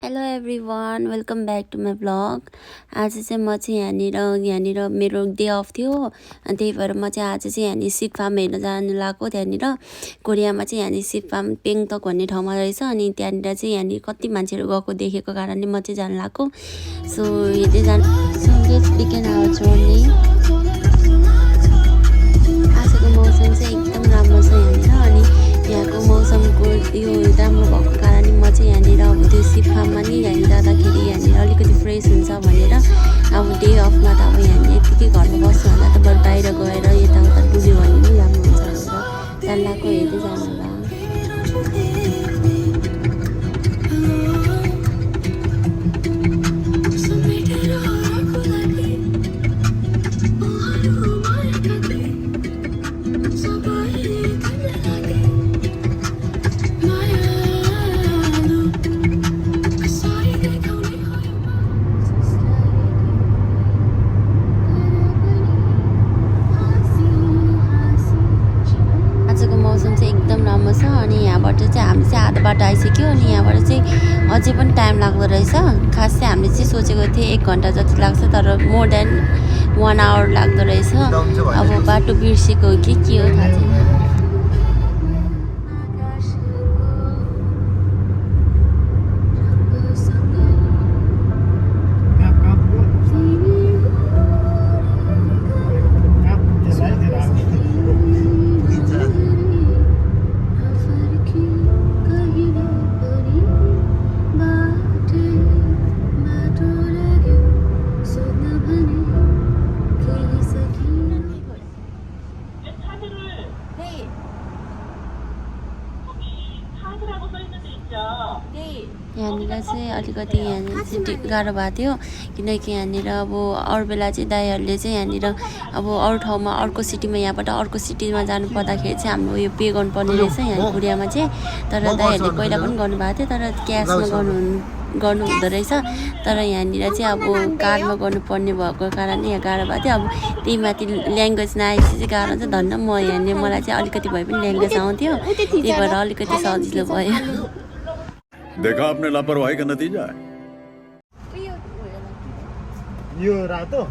Hello everyone, welcome back to my vlog. आज चाहिँ म चाहिँ यहाँनिर मेरो डे अफ थियो। अनि त्यही भएर म चाहिँ आज चाहिँ यहाँनिर सिड फार्म हेर्न जानु लागेको। त्यहाँनिर कोरियामा चाहिँ यहाँनिर सिड फार्म पेङतक भन्ने ठाउँमा रहेछ। अनि त्यहाँनिर चाहिँ यहाँनिर कति मान्छेहरू गएको देखेको कारणले म चाहिँ जानु लागेको। सो हेर्दै जानु। So let's begin our journey. आजको मौसम चाहिँ एकदम राम्रो छ यहाँनिर। अनि यहाँको मौसमको यो राम्रो भएको कारणले म चाहिँ यहाँनिर अब त्यो सिड फार्ममा नि यहाँनिर जाँदाखेरि यहाँनिर अलिकति फ्रेस हुन्छ भनेर अब डे अफमा त अब यहाँनिर यत्तिकै घरमा बस्नु भन्दा त बरु बाहिर गएर यताउता डुल्यो भने नि राम्रो हुन्छ भनेर जान्लाको हेर्दै जानु होला। मौसम चाहिँ एकदम राम्रो छ। अनि यहाँबाट चाहिँ हामी चाहिँ आधा बाटो आइसक्यो। अनि यहाँबाट चाहिँ अझै पनि टाइम लाग्दो रहेछ। खास चाहिँ हामीले चाहिँ सोचेको थिएँ 1 घन्टा जति लाग्छ, तर मोर देन 1 आवर लाग्दो रहेछ। अब बाटो बिर्सेको हो कि के हो थाहा छैन। यहाँनिर चाहिँ अलिकति यहाँनिर चाहिँ गाह्रो भएको थियो, किनकि यहाँनिर अब अरू बेला चाहिँ दाइहरूले चाहिँ यहाँनिर अब अरू ठाउँमा अर्को सिटीमा यहाँबाट अर्को सिटीमा जानु पर्दाखेरि चाहिँ हाम्रो यो पे गर्नुपर्ने रहेछ यहाँ कोरियामा चाहिँ। तर दाइहरूले पहिला पनि गर्नुभएको थियो, तर क्यासमा गर्नु हुँदो रहेछ। तर यहाँनिर चाहिँ अब कार्डमा गर्नुपर्ने भएको कारणले यहाँ गाह्रो भएको थियो। अब त्यही माथि ल्याङ्ग्वेज नआएपछि चाहिँ गाह्रो चाहिँ धन्न म यहाँनिर मलाई चाहिँ अलिकति भए पनि ल्याङ्ग्वेज आउँथ्यो, त्यही भएर अलिकति सजिलो भयो। देखा आपने लापरवाही का नतीजा है। यो रातो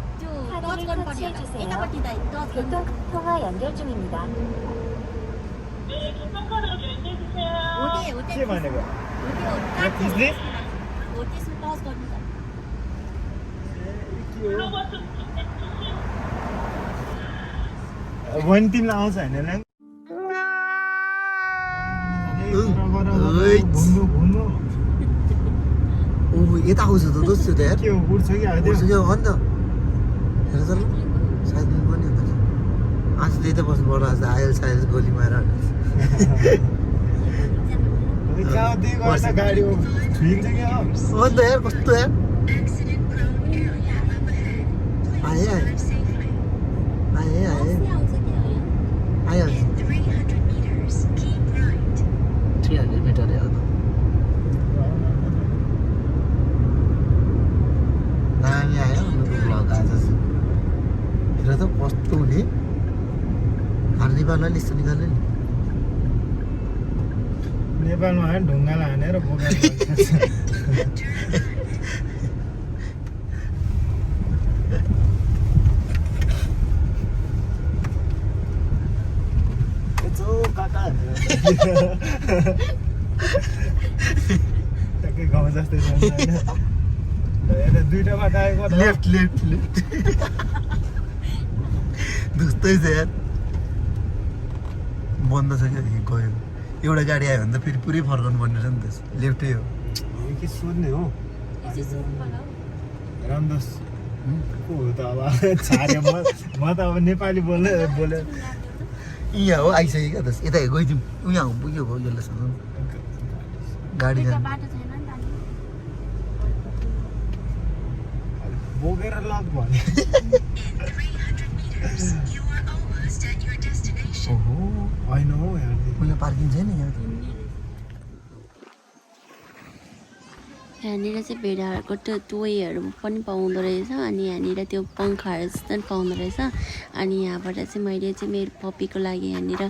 통화 연결 중입니다. के भनेको बिजनेस भने तिमीलाई आउँछ होइन घुम्नु यता आउँछ त दोस्रो त यार के हो उड्छ कि उड्छ क्या हो नि त हेर त सायद पनि हुन्छ आज त्यही त बस्नुपर्छ। आज आयल गोली मार गाडी ठिक छ क्या हो नि त यार कस्तो यार आए आइहाल्छ 300 मिटर यार दामी आयो ब्लग आज हेर त कस्तो हुने नेपालमा लिस्ट निकाल्ने नि नेपालमा आयो ढुङ्गालाई हानेर बोकेर टक्कै गाउँ जस्तै छ दुईटा बाटो आएको लेफ्ट दुस्तै छ यार बन्द छ क्या गयो एउटा गाडी आयो भने त फेरि पुरै फर्काउनु पर्ने रहेछ नि त लेफ्टै हो के सोध्ने हो रामदास को हो त अब छाड्यो म त अब नेपाली बोले यहाँ हो आइसक्यो क्या त यता गइदिउँ उहाँ पुग्यो हो यसलाई गाडी बोकेर लग भने होइन हौ यहाँ पार्किङ छैन यहाँ यहाँनिर चाहिँ भेडाहरूको त्यो टोयहरू पनि पाउँदो रहेछ अनि यहाँनिर त्यो पङ्खाहरू जस्तो पनि पाउँदो रहेछ अनि यहाँबाट चाहिँ मैले चाहिँ मेरो पप्पीको लागि यहाँनिर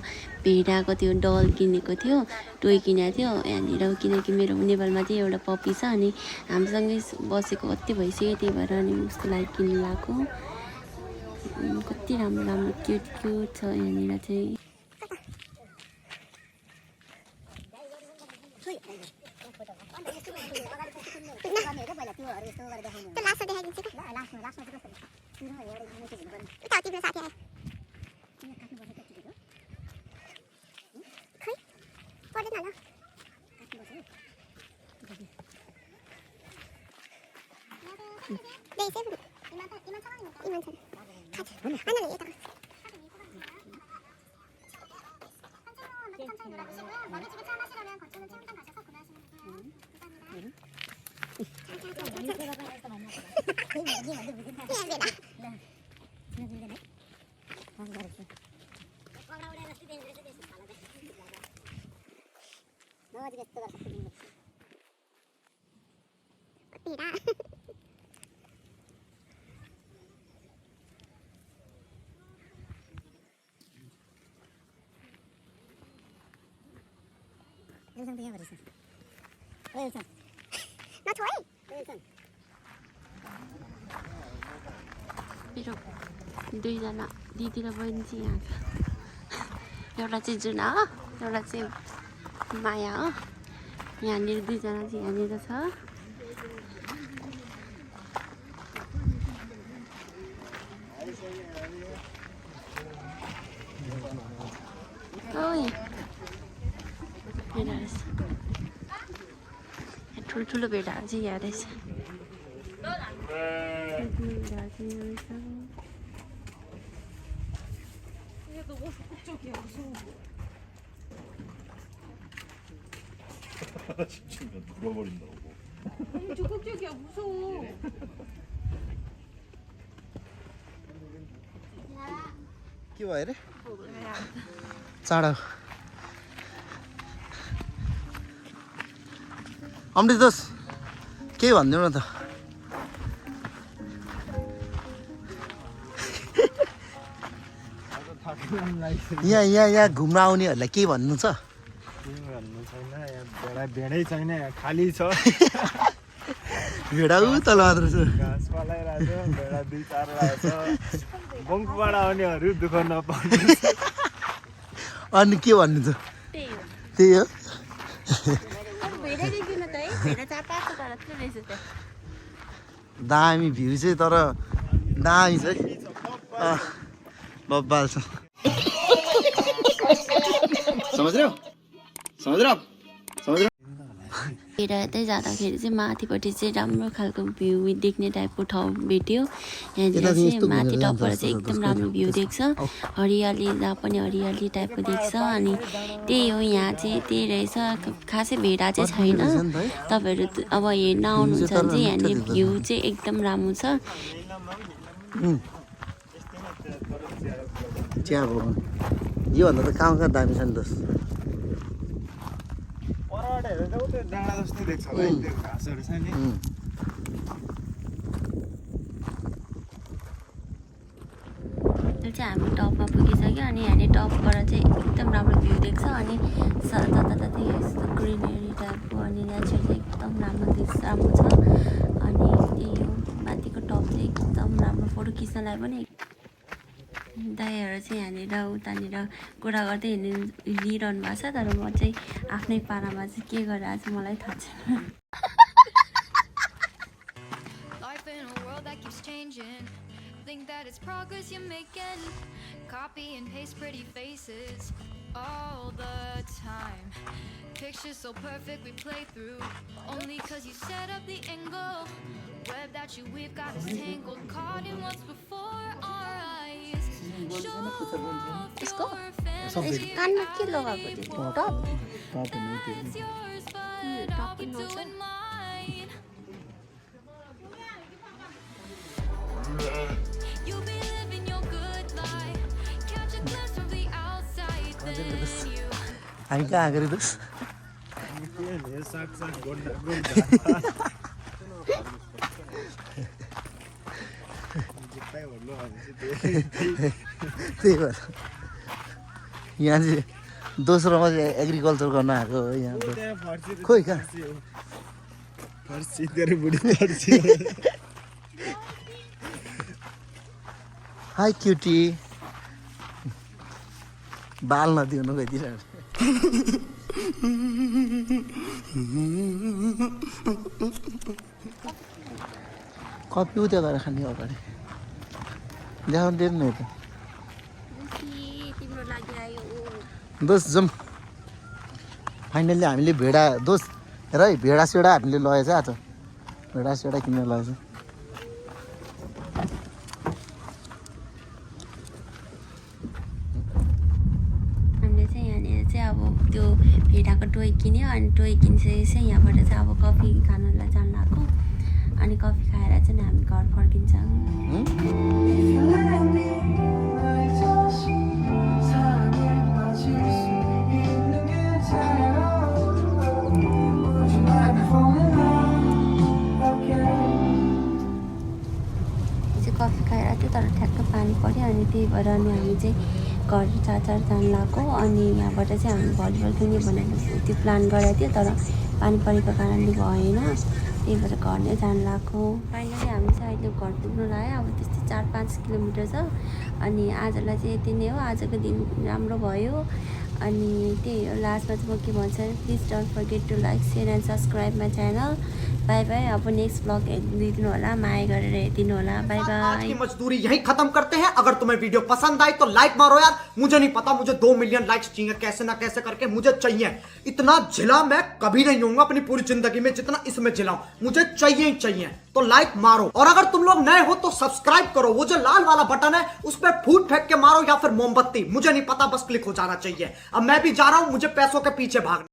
भेडाको त्यो डल किनेको थियो टोय किनेको थियो यहाँनिर किनकि मेरो नेपालमा चाहिँ एउटा पप्पी छ अनि हामीसँगै बसेको कति भइसक्यो त्यही भएर अनि उसको लागि किन्नु लगाएको कति राम्रो राम्रो क्युट क्युट छ यहाँनिर चाहिँ मेरो दुईजना दिदी र बहिनी चाहिँ यहाँ छ एउटा चाहिँ जुना हो एउटा चाहिँ माया हो यहाँनिर दुईजना चाहिँ यहाँनिर छ ठुल्ठुलो भेडाहरू चाहिँ यहाँ रहेछ 적극적이야 무서워. के भयो रे चाँडो अमृत दोष के भनिदिनु न त यहाँ घुम्न आउनेहरूलाई के भन्नु छ भन्नु छैन यहाँ भेडै छैन यहाँ खाली छ भेडा तल मात्र छ घाँस पलाइरहेको छ भेडा दुई चारवटा छ बङ्कुबाट आउनेहरू दुःख नपाउने अनि के भन्नु छ त्यही हो दामी भ्यू चाहिँ तर दामी छ है बब्बाल छ हेर्दै जाँदाखेरि चाहिँ माथिपट्टि चाहिँ राम्रो खालको भ्यू देख्ने टाइपको ठाउँ भेट्यो यहाँनिर चाहिँ माथि टपबाट चाहिँ एकदम राम्रो भ्यू देख्छ हरियाली जहाँ पनि हरियाली टाइपको देख्छ अनि त्यही हो यहाँ चाहिँ त्यही रहेछ खासै भेडा चाहिँ छैन तपाईँहरू अब हेर्न आउनुहुन्छ भने चाहिँ यहाँनिर भ्यू चाहिँ एकदम राम्रो छ चिया योभन्दा त कहाँ कहाँ दामी छ नि दोस्त डाँडा जस्तो देख्छ होला त्यो घाँसहरू छ नि त्यो चाहिँ हामी टपमा पुगिसक्यो अनि यहाँनिर टपबाट चाहिँ एकदम राम्रो भ्यू देख्छ अनि जताततै यस्तो ग्रिनरी टाइपको अनि नेचर चाहिँ एकदम राम्रो देख्छ राम्रो छ अनि त्यही हो माथिको टप चाहिँ एकदम राम्रो फोटो खिच्नलाई पनि दाइहरू चाहिँ यहाँनिर उतानिर कुरा गर्दै हिँडिरहनु भएको छ तर म चाहिँ आफ्नै पारामा चाहिँ के गरिरहेको छु मलाई थाहा छैन Think that it's progress you're making. Copy and paste pretty faces all the time. Pictures so perfect we play through. Only cause you set up the angle. Web that you weave got us tangled. Caught in what's before our eyes. Show off your fantasy. कानमा के लगाएको थियो top That's yours, but I'll be doing mine. You'll be living your good life. Catch a glimpse from the outside, then you. हामी कहाँ गरे दोस्त साग गोड त्यही भएर यहाँ चाहिँ दोस्रोमा चाहिँ एग्रिकल्चर गर्न आएको हो यहाँ त। खोइ कहाँ फर्सी तेरो बुढी फर्सी हाई क्युटी बाल नदिउनु गइदिरहेको कफी उता गएर खाने अगाडि देखाउनु दिनु नि त तिम्रो लागि आयो दोस्त जाउँ फाइनल्ली हामीले भेडा दोस्त हेर है भेडा सेडा हामीले लगेछ आज भेडा सेडा किनेर लगेछ हामीले चाहिँ यहाँनिर चाहिँ अब त्यो भेडाको टोय किन्यो अनि टोय किनिसकेपछि चाहिँ यहाँबाट चाहिँ अब कफी खानलाई जान लाग्यो अनि कफी खाएर चाहिँ हामी घर फर्किन्छौँ कफी खाएर थियो तर ठ्याक्क पानी पऱ्यो अनि त्यही भएर अनि हामी चाहिँ घर चार जान लाग्यो अनि यहाँबाट चाहिँ हामी भलिबल खेल्ने भनेर त्यो प्लान गरेको थियो तर पानी परेको कारणले भएन त्यही भएर घर नै जान लाग्यो फाइनली हामी चाहिँ अहिले घर पुग्नु लाग्यो अब त्यस्तै 4-5 किलोमिटर छ अनि आजलाई चाहिँ यति नै हो आजको दिन राम्रो भयो अनि त्यही हो लास्टमा चाहिँ म के भन्छु please don't forget to like share and subscribe my channel bye bye अब नेक्स्ट ब्लग हेरिदिनु होला माया गरेर हेरिदिनु होला बाई आज बाई की मजदूरी यहीं खत्म करते हैं। अगर तुम्हें वीडियो पसंद आई तो लाइक मारो यार। मुझे नहीं पता, मुझे 2 मिलियन लाइक्स चाहिए कैसे ना कैसे करके, मुझे चाहिए। इतना झिला मैं कभी नहीं होऊंगा अपनी पूरी जिंदगी में जितना इसमें झिलाऊं, मुझे चाहिए ही चाहिए। तो लाइक मारो और अगर तुम लोग नए हो तो सब्सक्राइब करो। वो जो लाल वाला बटन है उस पर फूट फेंक के मारो या फिर मोमबत्ती, मुझे नहीं पता, बस क्लिक हो जाना चाहिए। अब मैं भी जा रहा हूं, मुझे पैसों के पीछे भागना।